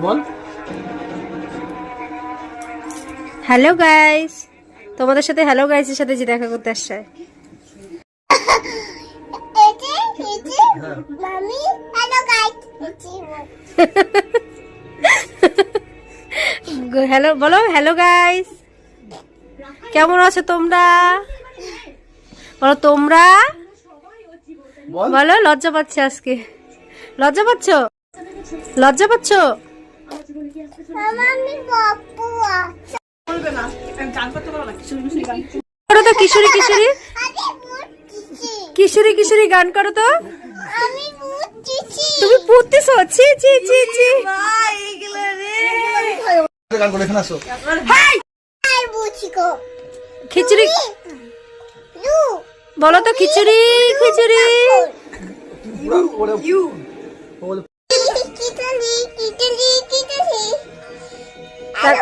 বল। Hello guys, তোমাদের সাথে hello গাইসের সাথে যে দেখা করতে আসছে। মামি হ্যালো গাইস। হ্যালো বলো, হ্যালো গাইস, কেমন আছো তোমরা? বলো তোমরা, বল। বলো। লজ্জা পাচ্ছে আজকে, লজ্জা পাচ্ছ, লজ্জা পাচ্ছ? মামি বাপুয়া বলবে না, গান করতে পারো না, কিশোরী গান। করো তো কিশোরী কিশোরী আরে বুঝছি কিশোরী কিশোরী গান করো তো। আমি বুঝছি তুমি পুত্তিছো? ছি ছি ছি ছি। ভাই এগুলো রে, গান করে এখানে আসো। আর বুঝছি গো খিচুড়ি লু বলো তো, খিচুড়ি খিচুড়ি। ইউ কিটলি কিটলি কিটলি আরে